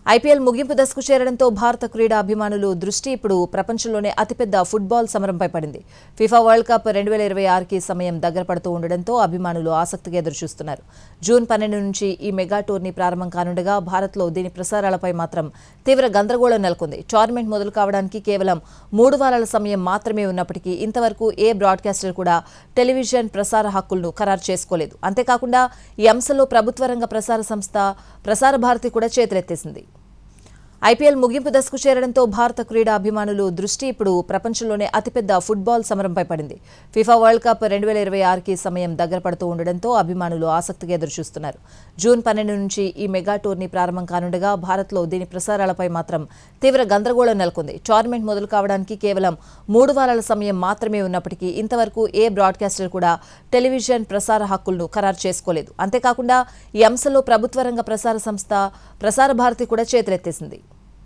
IPL ముగింపు దశకు చేరడంతో భారత క్రీడా అభిమానులు దృష్టి ఇప్పుడు ప్రపంచంలోనే అతిపెద్ద ఫుట్బాల్ సమరంపై పడింది. ఫిఫా వరల్డ్ కప్ 2026కి సమయం దగ్గర పడుతూ ఉండడంతో అభిమానులు ఆసక్తిగా ఎదురుచూస్తున్నారు. జూన్ 12 నుంచి ఈ మెగా టోర్నీ ప్రారంభం కానుండగా భారత్లో దీని ప్రసారాలపై మాత్రం తీవ్ర గందరగోళం నెలకొంది. టోర్నమెంట్ మొదలు కావడానికి కేవలం 3 వారాల సమయం మాత్రమే ఉన్నప్పటికీ ఇంతవరకు ఏ బ్రాడ్కాస్టర్ కూడా టెలివిజన్ ప్రసార హక్కులను ఖరారు చేసుకోలేదు. అంతేకాకుండా ఈ అంశంలో ప్రభుత్వ రంగ ప్రసార సంస్థ ప్రసార భారతి కూడా చేతులెత్తేసింది. ఐపీఎల్ ముగింపు దశకు చేరడంతో భారత క్రీడా అభిమానులు దృష్టి ఇప్పుడు ప్రపంచంలోనే అతిపెద్ద ఫుట్బాల్ సమరంపై పడింది. ఫిఫా వరల్డ్ కప్ 2026కి సమయం దగ్గర పడుతూ ఉండడంతో అభిమానులు ఆసక్తిగా ఎదురుచూస్తున్నారు. జూన్ 12 నుంచి ఈ మెగా టోర్నీ ప్రారంభం కానుండగా భారత్లో దీని ప్రసారాలపై మాత్రం తీవ్ర గందరగోళం నెలకొంది. టోర్నమెంట్ మొదలు కావడానికి కేవలం 3 వారాల సమయం మాత్రమే ఉన్నప్పటికీ ఇంతవరకు ఏ బ్రాడ్కాస్టర్ కూడా టెలివిజన్ ప్రసార హక్కులను ఖరారు చేసుకోలేదు. అంతేకాకుండా ఈ అంశంలో ప్రభుత్వ రంగ ప్రసార సంస్థ ప్రసార భారతి కూడా చేతులెత్తేసింది.